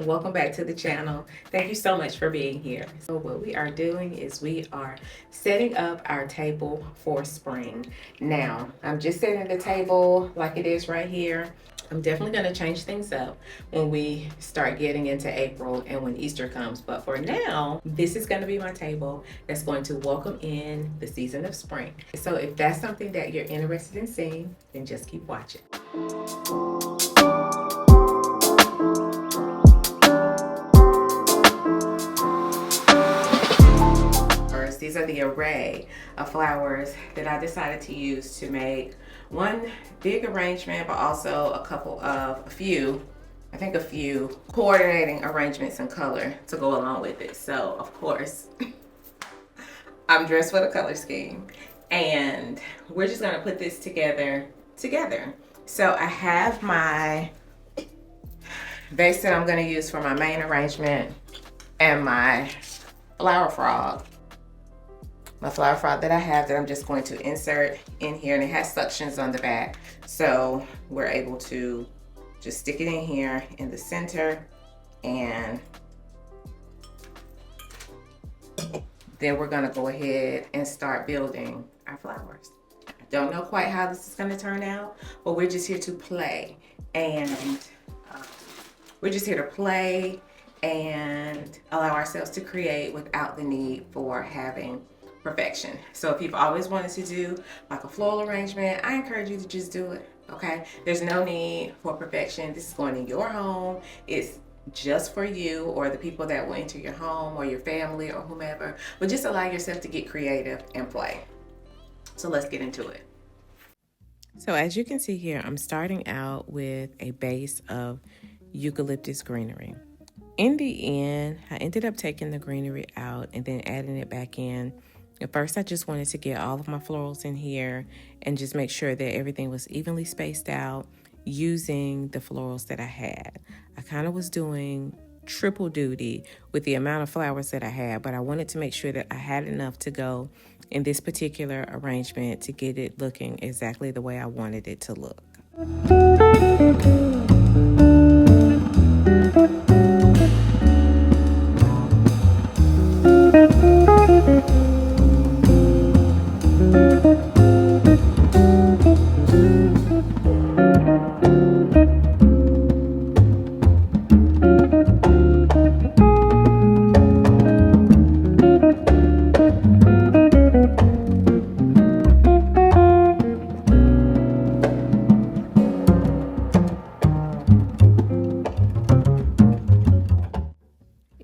welcome back to the channel. Thank you so much for being here. So what we are doing is we are setting up our table for spring. Now, I'm just setting the table like it is right here. I'm definitely going to change things up when we start getting into April and when Easter comes. But for now, this is going to be my table that's going to welcome in the season of spring. So if that's something that you're interested in seeing, then just keep watching. These are the array of flowers that I decided to use to make one big arrangement, but also a few coordinating arrangements in color to go along with it. So of course, I'm dressed for the color scheme, and we're just gonna put this together. So I have my vase that I'm gonna use for my main arrangement and my flower frog. My flower frog that I have that I'm just going to insert in here, and it has suctions on the back. So we're able to just stick it in here in the center, and then we're gonna go ahead and start building our flowers. I don't know quite how this is gonna turn out, but we're just here to play. And we're just here to play and allow ourselves to create without the need for having perfection. So if you've always wanted to do like a floral arrangement, I encourage you to just do it, okay? There's no need for perfection. This is going in your home. It's just for you or the people that will enter your home or your family or whomever, but just allow yourself to get creative and play. So let's get into it. So as you can see here, I'm starting out with a base of eucalyptus greenery. In the end, I ended up taking the greenery out and then adding it back in. At first, I just wanted to get all of my florals in here and just make sure that everything was evenly spaced out using the florals that I had. I kind of was doing triple duty with the amount of flowers that I had, but I wanted to make sure that I had enough to go in this particular arrangement to get it looking exactly the way I wanted it to look.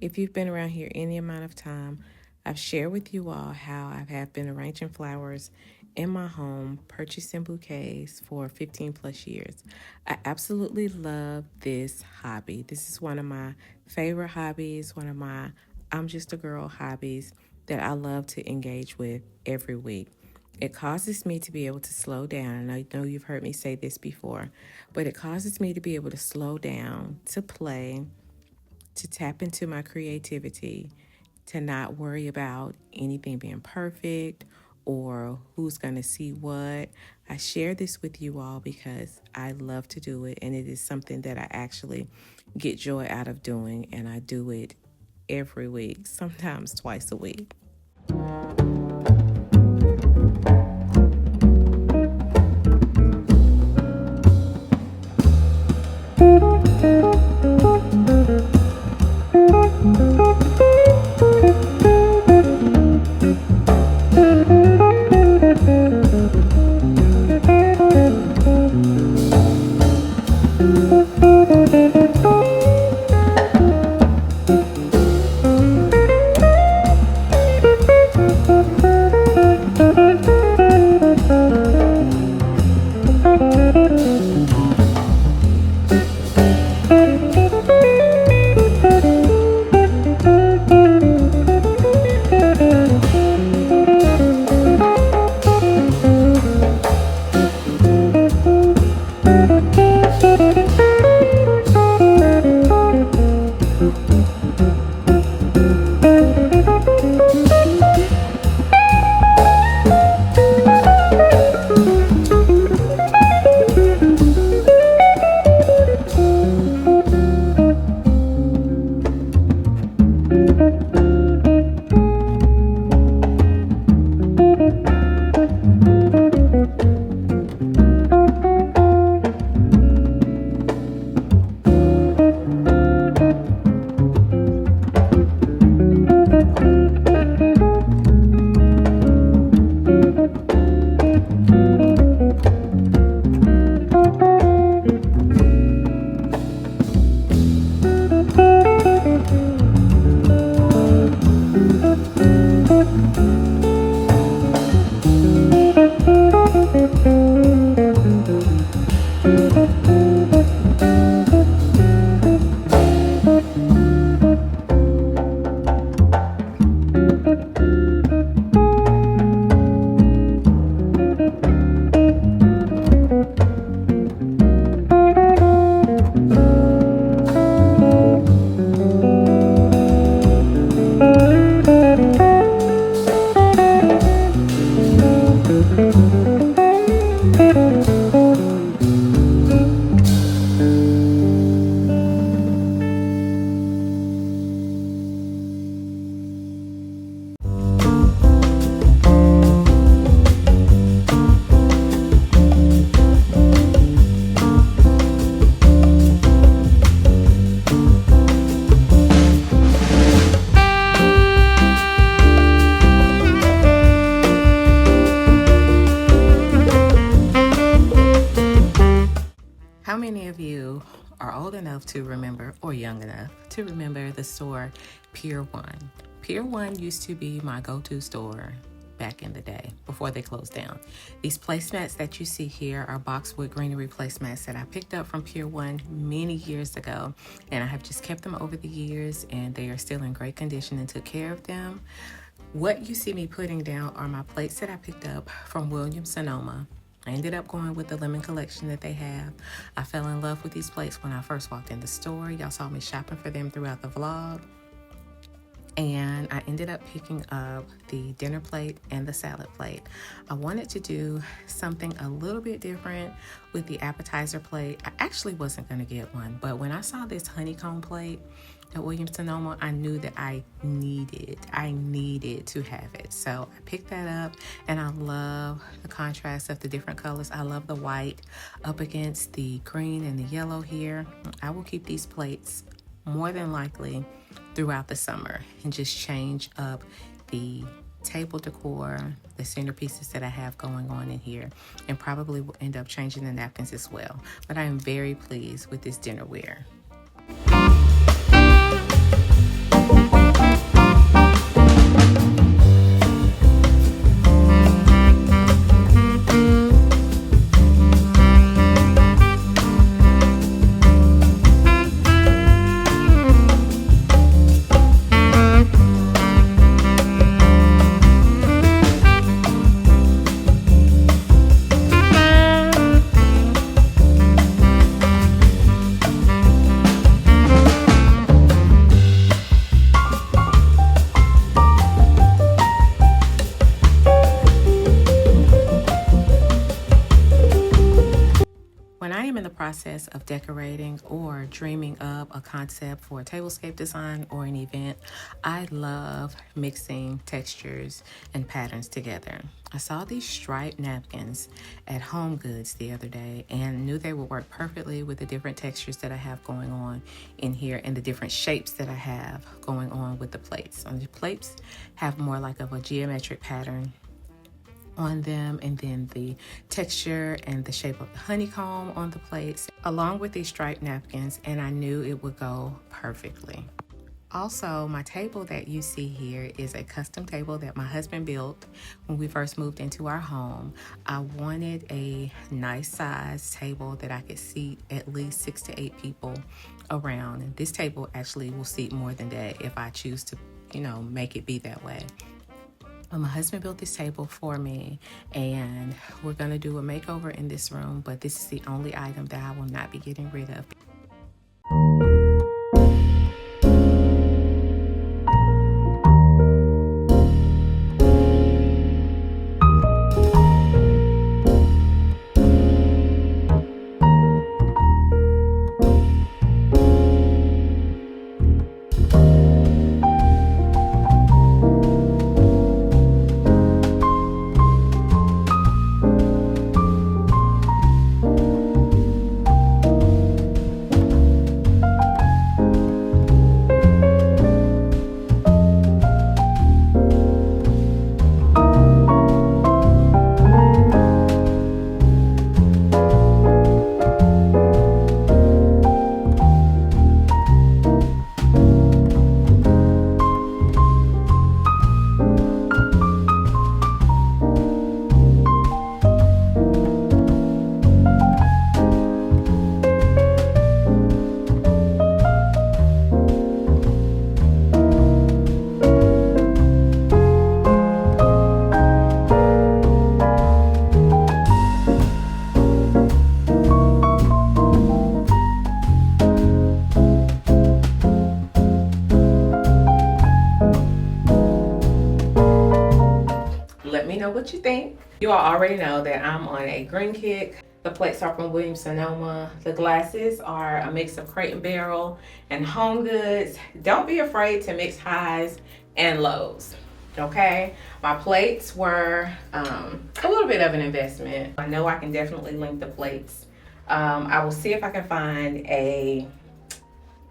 If you've been around here any amount of time, I've shared with you all how I have been arranging flowers in my home, purchasing bouquets for 15 plus years. I absolutely love this hobby. This is one of my favorite hobbies, one of my I'm just a girl hobbies that I love to engage with every week. It causes me to be able to slow down, and I know you've heard me say this before, but it causes me to be able to slow down, to play, to tap into my creativity, to not worry about anything being perfect or who's going to see what. I share this with you all because I love to do it, and it is something that I actually get joy out of doing, and I do it every week, sometimes twice a week. are old enough to remember, or young enough to remember, the store Pier 1. Pier 1 used to be my go-to store back in the day before they closed down. These placemats that you see here are boxwood greenery placemats that I picked up from Pier 1 many years ago, and I have just kept them over the years, and they are still in great condition and took care of them. What you see me putting down are my plates that I picked up from Williams-Sonoma. I ended up going with the lemon collection that they have. I fell in love with these plates when I first walked in the store. Y'all saw me shopping for them throughout the vlog. And I ended up picking up the dinner plate and the salad plate. I wanted to do something a little bit different with the appetizer plate. I actually wasn't gonna get one, but when I saw this honeycomb plate at Williams-Sonoma, I knew that I needed to have it. So I picked that up, and I love the contrast of the different colors. I love the white up against the green and the yellow here. I will keep these plates more than likely throughout the summer and just change up the table decor, the centerpieces that I have going on in here, and probably will end up changing the napkins as well. But I am very pleased with this dinnerware. Process of decorating or dreaming up a concept for a tablescape design or an event, I love mixing textures and patterns together. I saw these striped napkins at Home Goods the other day and knew they would work perfectly with the different textures that I have going on in here and the different shapes that I have going on with the plates. So the plates have more like of a geometric pattern on them, and then the texture and the shape of the honeycomb on the plates, along with these striped napkins, and I knew it would go perfectly. Also, my table that you see here is a custom table that my husband built when we first moved into our home. I wanted a nice size table that I could seat at least 6 to 8 people around, and this table actually will seat more than that if I choose to, make it be that way. My husband built this table for me, and we're gonna do a makeover in this room, but this is the only item that I will not be getting rid of. What you think. You all already know that I'm on a green kick. The plates are from Williams-Sonoma. The glasses are a mix of Crate and Barrel and Home Goods. Don't be afraid to mix highs and lows, okay? My plates were a little bit of an investment. I know I can definitely link the plates. I will see if I can find a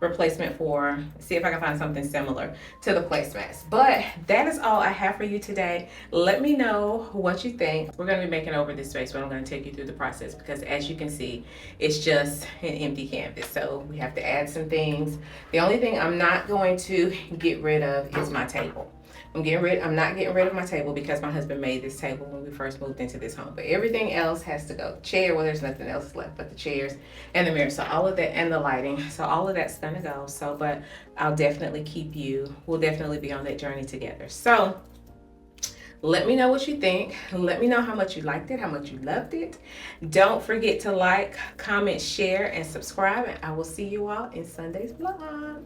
replacement for, see if I can find something similar to the placemats. But that is all I have for you today. Let me know what you think. We're going to be making over this space, but I'm going to take you through the process because as you can see, it's just an empty canvas. So we have to add some things. The only thing I'm not going to get rid of is my table. I'm not getting rid of my table because my husband made this table when we first moved into this home. But everything else has to go. Chair, well, there's nothing else left but the chairs and the mirror. So all of that, and the lighting. So all of that's gonna go. So, but I'll definitely we'll definitely be on that journey together. So let me know what you think. Let me know how much you liked it, how much you loved it. Don't forget to like, comment, share, and subscribe. And I will see you all in Sunday's vlog.